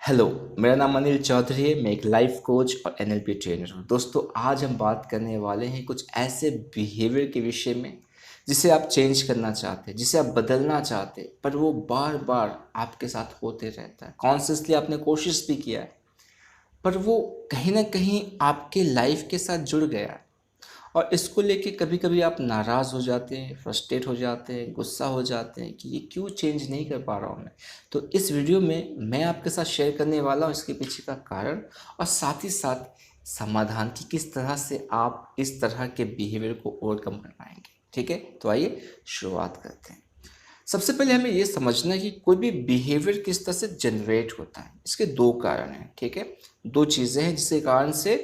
Hello, मेरा नाम अनिल चौधरी है। मैं एक लाइफ कोच और एनएलपी ट्रेनर हूँ। दोस्तों, आज हम बात करने वाले हैं कुछ ऐसे बिहेवियर के विषय में जिसे आप चेंज करना चाहते हैं, जिसे आप बदलना चाहते हैं, पर वो बार बार आपके साथ होते रहता है। कॉन्शियसली आपने कोशिश भी किया है, पर वो कहीं ना कहीं आपके लाइफ के साथ जुड़ गया है। और इसको लेके कभी कभी आप नाराज़ हो जाते हैं, फ्रस्ट्रेट हो जाते हैं, गुस्सा हो जाते हैं कि ये क्यों चेंज नहीं कर पा रहा हूँ मैं। तो इस वीडियो में मैं आपके साथ शेयर करने वाला हूँ इसके पीछे का कारण, और साथ ही साथ समाधान कि किस तरह से आप इस तरह के बिहेवियर को ओवरकम कर पाएंगे। ठीक है, तो आइए शुरुआत करते हैं। सबसे पहले हमें ये समझना है कि कोई भी बिहेवियर किस तरह से जनरेट होता है। इसके दो कारण हैं। ठीक है, दो चीज़ें हैं जिसके कारण से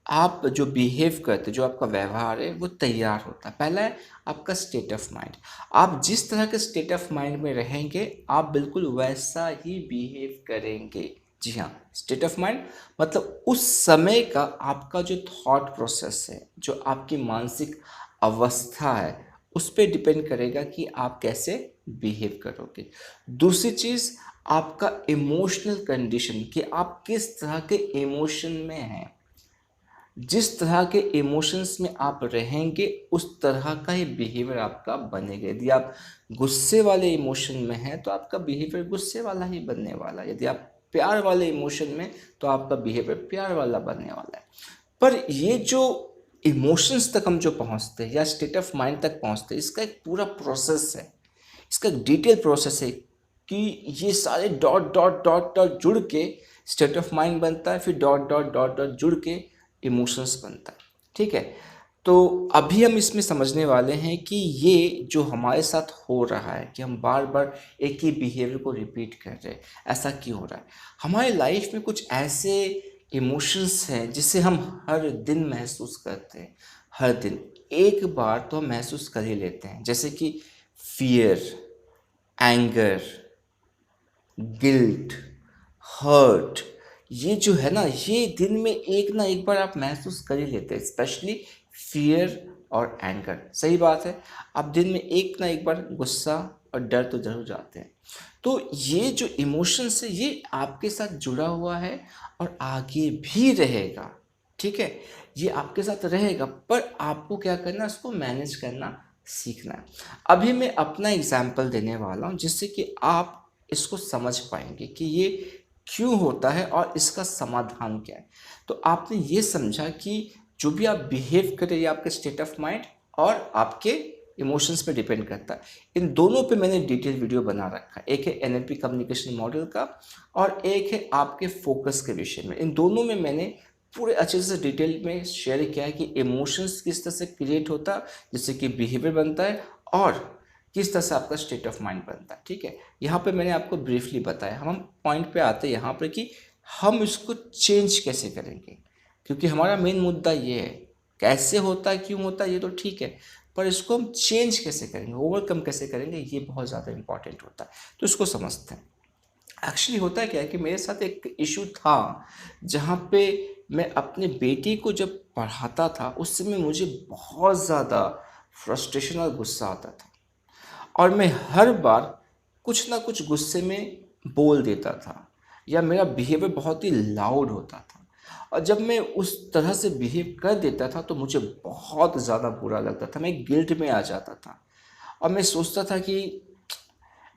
आप जो बिहेव करते, जो आपका व्यवहार है वो तैयार होता है। पहला है आपका स्टेट ऑफ माइंड। आप जिस तरह के स्टेट ऑफ माइंड में रहेंगे, आप बिल्कुल वैसा ही बिहेव करेंगे। जी हाँ, स्टेट ऑफ माइंड मतलब उस समय का आपका जो थॉट प्रोसेस है, जो आपकी मानसिक अवस्था है, उस पर डिपेंड करेगा कि आप कैसे बिहेव करोगे। दूसरी चीज़, आपका इमोशनल कंडीशन, कि आप किस तरह के इमोशन में हैं। जिस तरह के इमोशंस में आप रहेंगे, उस तरह का ही बिहेवियर आपका बनेगा। यदि आप गुस्से वाले इमोशन में हैं तो आपका बिहेवियर गुस्से वाला ही बनने वाला है। यदि आप प्यार वाले इमोशन में, तो आपका बिहेवियर प्यार वाला बनने वाला है। पर ये जो इमोशंस तक हम जो पहुंचते हैं या स्टेट ऑफ माइंड तक पहुंचते हैं, इसका एक पूरा प्रोसेस है। इसका एक डिटेल प्रोसेस है कि ये सारे डॉट डॉट डॉट डॉट जुड़ के स्टेट ऑफ माइंड बनता है, फिर डॉट डॉट डॉट डॉट जुड़ के इमोशंस बनता है। ठीक है, तो अभी हम इसमें समझने वाले हैं कि ये जो हमारे साथ हो रहा है, कि हम बार बार एक ही बिहेवियर को रिपीट कर रहे हैं, ऐसा क्यों हो रहा है। हमारे लाइफ में कुछ ऐसे इमोशंस हैं जिसे हम हर दिन महसूस करते हैं। हर दिन एक बार तो हम महसूस कर ही लेते हैं, जैसे कि फियर, एंगर, गिल्ट, हर्ट। ये जो है ना, ये दिन में एक ना एक बार आप महसूस कर ही लेते हैं, स्पेशली फियर और एंगर। सही बात है, आप दिन में एक ना एक बार गुस्सा और डर तो जरूर जाते हैं। तो ये जो इमोशंस है, ये आपके साथ जुड़ा हुआ है और आगे भी रहेगा। ठीक है, ये आपके साथ रहेगा, पर आपको क्या करना है, उसको मैनेज करना सीखना है। अभी मैं अपना एग्जाम्पल देने वाला हूँ जिससे कि आप इसको समझ पाएंगे कि ये क्यों होता है और इसका समाधान क्या है। तो आपने ये समझा कि जो भी आप बिहेव करें, ये आपके स्टेट ऑफ माइंड और आपके इमोशंस पे डिपेंड करता है। इन दोनों पे मैंने डिटेल वीडियो बना रखा है। एक है एनएलपी कम्युनिकेशन मॉडल का, और एक है आपके फोकस के विषय में। इन दोनों में मैंने पूरे अच्छे से डिटेल में शेयर किया है कि इमोशंस किस तरह से क्रिएट होता है, जिससे कि बिहेवियर बनता है, और किस तरह से आपका स्टेट ऑफ माइंड बनता है। ठीक है, यहाँ पे मैंने आपको ब्रीफली बताया। हम पॉइंट पे आते हैं यहाँ पर कि हम इसको चेंज कैसे करेंगे, क्योंकि हमारा मेन मुद्दा ये है। कैसे होता है, क्यों होता है, ये तो ठीक है, पर इसको हम चेंज कैसे करेंगे, ओवरकम कैसे करेंगे, ये बहुत ज़्यादा इंपॉर्टेंट होता है। तो इसको समझते हैं। एक्चुअली होता है क्या है कि मेरे साथ एक इशू था, जहाँ पे मैं अपने बेटी को जब पढ़ाता था, उस समय मुझे बहुत ज़्यादा फ्रस्ट्रेशन और गुस्सा आता था, और मैं हर बार कुछ ना कुछ गुस्से में बोल देता था, या मेरा बिहेवियर बहुत ही लाउड होता था। और जब मैं उस तरह से बिहेव कर देता था तो मुझे बहुत ज़्यादा बुरा लगता था, मैं गिल्ट में आ जाता था, और मैं सोचता था कि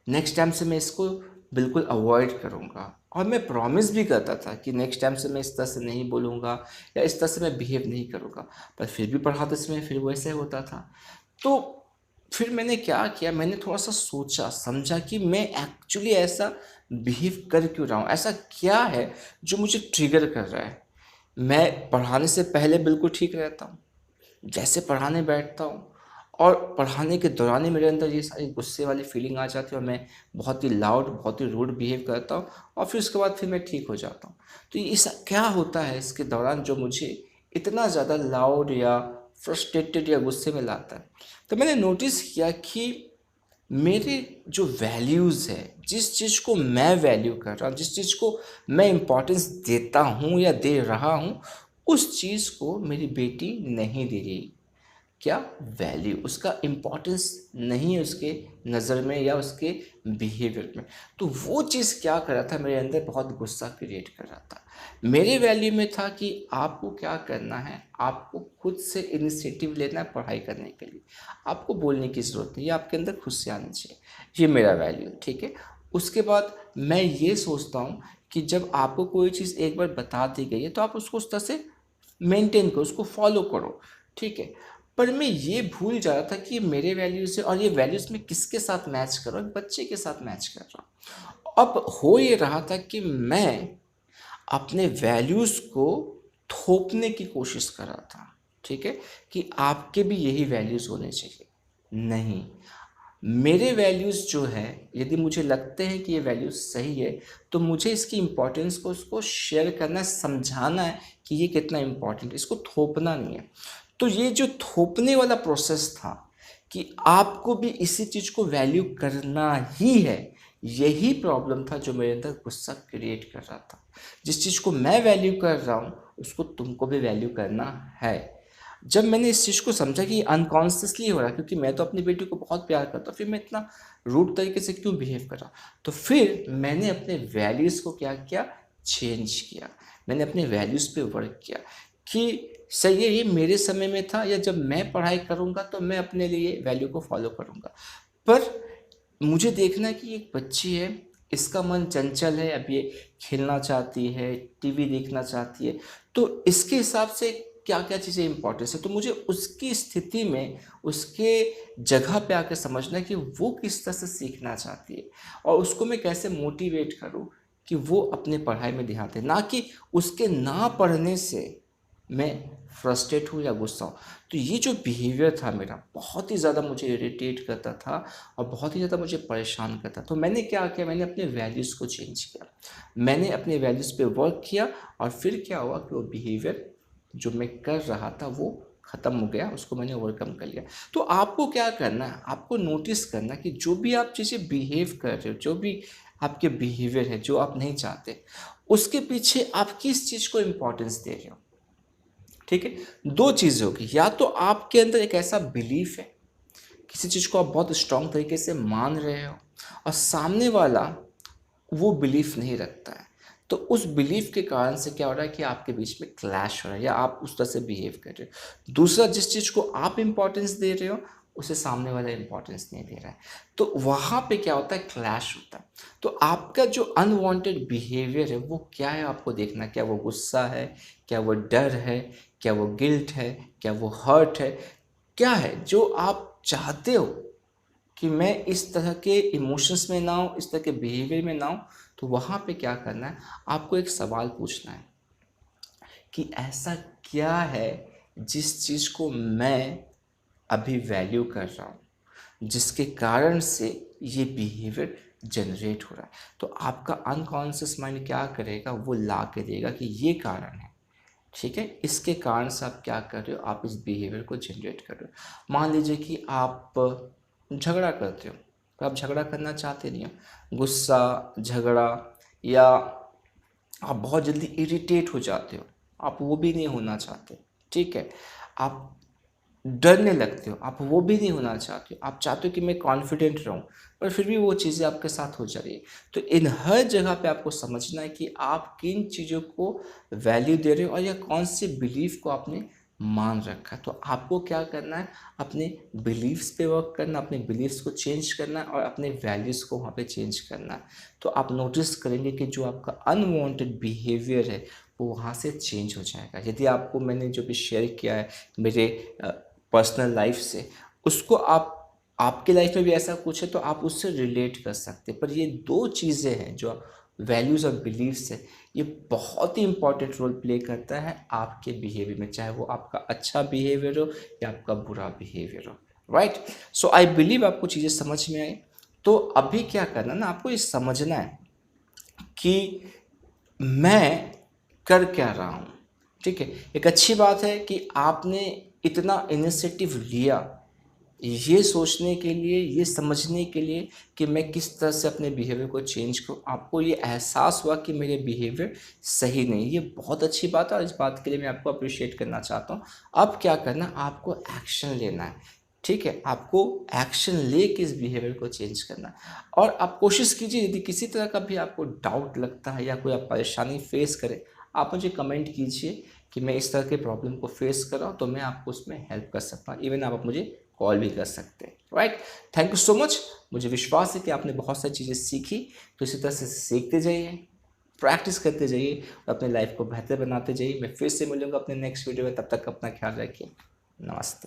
नेक्स्ट टाइम से मैं इसको बिल्कुल अवॉइड करूँगा। और मैं प्रॉमिस भी करता था कि नेक्स्ट टाइम से मैं इस तरह से नहीं बोलूँगा या इस तरह से मैं बिहेव नहीं करूँगा, पर फिर भी पढ़ाते समय फिर वैसे होता था। तो फिर मैंने क्या किया, मैंने थोड़ा सा सोचा समझा कि मैं एक्चुअली ऐसा बिहेव कर क्यों रहा हूँ, ऐसा क्या है जो मुझे ट्रिगर कर रहा है। मैं पढ़ाने से पहले बिल्कुल ठीक रहता हूँ, जैसे पढ़ाने बैठता हूँ और पढ़ाने के दौरान ही मेरे अंदर ये सारी गुस्से वाली फीलिंग आ जाती है, और मैं बहुत ही लाउड, बहुत ही रूड बिहेव करता हूँ, और फिर उसके बाद फिर मैं ठीक हो जाता हूँ। तो ये क्या होता है इसके दौरान जो मुझे इतना ज़्यादा लाउड या फ्रस्ट्रेटेड या गुस्से में लाता है। तो मैंने नोटिस किया कि मेरे जो वैल्यूज़ है, जिस चीज़ को मैं वैल्यू कर रहा हूँ, जिस चीज़ को मैं इम्पोर्टेंस देता हूँ या दे रहा हूँ, उस चीज़ को मेरी बेटी नहीं दे रही। क्या वैल्यू, उसका इम्पोर्टेंस नहीं है उसके नज़र में या उसके बिहेवियर में। तो वो चीज़ क्या कर रहा था, मेरे अंदर बहुत गुस्सा क्रिएट कर रहा था। मेरे वैल्यू में था कि आपको क्या करना है, आपको खुद से इनिशिएटिव लेना है पढ़ाई करने के लिए, आपको बोलने की ज़रूरत नहीं, ये आपके अंदर खुद से आना चाहिए। ये मेरा वैल्यू है, ठीक है। उसके बाद मैं ये सोचता हूँ कि जब आपको कोई चीज़ एक बार बता दी गई है तो आप उसको उस तरह से मेंटेन करो, उसको फॉलो करो, ठीक है। पर मैं ये भूल जा रहा था कि मेरे वैल्यूज़ है और ये वैल्यूज़ मैं किसके साथ मैच कर रहा हूँ, एक बच्चे के साथ मैच कर रहा हूँ। अब हो ये रहा था कि मैं अपने वैल्यूज़ को थोपने की कोशिश कर रहा था, ठीक है, कि आपके भी यही वैल्यूज़ होने चाहिए। नहीं, मेरे वैल्यूज़ जो है, यदि मुझे लगते हैं कि ये वैल्यूज़ सही है तो मुझे इसकी इम्पोर्टेंस को उसको शेयर करना है, समझाना है कि ये कितना इम्पोर्टेंट है, इसको थोपना नहीं है। तो ये जो थोपने वाला प्रोसेस था कि आपको भी इसी चीज़ को वैल्यू करना ही है, यही प्रॉब्लम था जो मेरे अंदर गुस्सा क्रिएट कर रहा था। जिस चीज़ को मैं वैल्यू कर रहा हूँ उसको तुमको भी वैल्यू करना है। जब मैंने इस चीज़ को समझा कि अनकॉन्शियसली हो रहा है, क्योंकि मैं तो अपनी बेटी को बहुत प्यार करता हूँ, फिर मैं इतना रूड तरीके से क्यों बिहेव कर रहा हूँ, तो फिर मैंने अपने वैल्यूज़ को क्या किया, चेंज किया। मैंने अपने वैल्यूज़ पे वर्क किया कि सही है, ये मेरे समय में था, या जब मैं पढ़ाई करूँगा तो मैं अपने लिए वैल्यू को फॉलो करूँगा। पर मुझे देखना है कि एक बच्ची है, इसका मन चंचल है, अब ये खेलना चाहती है, टीवी देखना चाहती है, तो इसके हिसाब से क्या क्या चीज़ें इंपॉर्टेंस है, तो मुझे उसकी स्थिति में, उसके जगह पे आकर समझना है कि वो किस तरह से सीखना चाहती है और उसको मैं कैसे मोटिवेट करूँ कि वो अपने पढ़ाई में ध्यान दे, ना कि उसके ना पढ़ने से मैं फ्रस्ट्रेट हूँ या गुस्सा हूँ। तो ये जो बिहेवियर था मेरा, बहुत ही ज़्यादा मुझे इरिटेट करता था और बहुत ही ज़्यादा मुझे परेशान करता। तो मैंने क्या किया, मैंने अपने वैल्यूज़ को चेंज किया, मैंने अपने वैल्यूज़ पे वर्क किया और फिर क्या हुआ कि वो बिहेवियर जो मैं कर रहा था वो ख़त्म हो गया, उसको मैंने ओवरकम कर लिया। तो आपको क्या करना है, आपको नोटिस करना कि जो भी आप चीज़ें बिहेव कर रहे हो, जो भी आपके बिहेवियर है जो आप नहीं चाहते, उसके पीछे आप किस चीज़ को इम्पोर्टेंस दे रहे हो, ठीक है। दो चीज़ें होगी, या तो आपके अंदर एक ऐसा बिलीफ है, किसी चीज़ को आप बहुत स्ट्रांग तरीके से मान रहे हो और सामने वाला वो बिलीफ नहीं रखता है, तो उस बिलीफ के कारण से क्या हो रहा है कि आपके बीच में क्लैश हो रहा है या आप उस तरह से बिहेव कर रहे हो। दूसरा, जिस चीज़ को आप इम्पोर्टेंस दे रहे हो उसे सामने वाला इम्पोर्टेंस नहीं दे रहा है, तो वहाँ पे क्या होता है, क्लैश होता है। तो आपका जो अनवांटेड बिहेवियर है वो क्या है, आपको देखना, क्या वो गुस्सा है, क्या वो डर है, क्या वो गिल्ट है, क्या वो हर्ट है, क्या है जो आप चाहते हो कि मैं इस तरह के इमोशंस में ना हूँ, इस तरह के बिहेवियर में ना हूँ। तो वहाँ पे क्या करना है, आपको एक सवाल पूछना है कि ऐसा क्या है जिस चीज़ को मैं अभी वैल्यू कर रहा हूँ, जिसके कारण से ये बिहेवियर जनरेट हो रहा है। तो आपका अनकॉन्शियस माइंड क्या करेगा, वो ला के देगा कि ये कारण है, ठीक है, इसके कारण से आप क्या कर रहे हो, आप इस बिहेवियर को जनरेट कर रहे हो। मान लीजिए कि आप झगड़ा करते हो, तो आप झगड़ा करना चाहते नहीं हो, गुस्सा, झगड़ा, या आप बहुत जल्दी इरिटेट हो जाते हो, आप वो भी नहीं होना चाहते, ठीक है। आप डरने लगते हो, आप वो भी नहीं होना चाहते हो, आप चाहते हो कि मैं कॉन्फिडेंट रहूं, पर फिर भी वो चीज़ें आपके साथ हो जा रही है। तो इन हर जगह पे आपको समझना है कि आप किन चीज़ों को वैल्यू दे रहे हो और या कौन से बिलीफ को आपने मान रखा है। तो आपको क्या करना है, अपने बिलीव्स पे वर्क करना, अपने बिलीव्स को चेंज करना है और अपने वैल्यूज़ को वहाँ पे चेंज करना है। तो आप नोटिस करेंगे कि जो आपका अनवांटेड बिहेवियर है वो वहाँ से चेंज हो जाएगा। यदि आपको मैंने जो भी शेयर किया है मेरे पर्सनल लाइफ से, उसको आप आपके लाइफ में भी ऐसा कुछ है तो आप उससे रिलेट कर सकते हैं। पर ये दो चीज़ें हैं जो वैल्यूज़ और बिलीव्स है, ये बहुत ही इंपॉर्टेंट रोल प्ले करता है आपके बिहेवियर में, चाहे वो आपका अच्छा बिहेवियर हो या आपका बुरा बिहेवियर हो, राइट। सो आई बिलीव आपको चीज़ें समझ में आई। तो अभी क्या करना ना, आपको ये समझना है कि मैं कर क्या रहा हूँ, ठीक है। एक अच्छी बात है कि आपने इतना इनिशिएटिव लिया ये सोचने के लिए, ये समझने के लिए कि मैं किस तरह से अपने बिहेवियर को चेंज करूँ, आपको ये एहसास हुआ कि मेरे बिहेवियर सही नहीं, ये बहुत अच्छी बात है और इस बात के लिए मैं आपको अप्रिशिएट करना चाहता हूँ। अब क्या करना, आपको एक्शन लेना है, ठीक है? आपको एक्शन लेके इस बिहेवियर को चेंज करना है और आप कोशिश कीजिए, यदि किसी तरह का भी आपको डाउट लगता है या कोई आप परेशानी फेस करें, आप मुझे कमेंट कीजिए कि मैं इस तरह के प्रॉब्लम को फेस कर रहा हूँ, तो मैं आपको उसमें हेल्प कर सकता हूँ। इवन आप मुझे कॉल भी कर सकते हैं, right? Thank you so much. मुझे विश्वास है कि आपने बहुत सारी चीज़ें सीखी, तो इसी तरह से सीखते जाइए, प्रैक्टिस करते जाइए और अपनी लाइफ को बेहतर बनाते जाइए। मैं फिर से मिलूंगा अपने नेक्स्ट वीडियो में, तब तक अपना ख्याल रखिए। नमस्ते।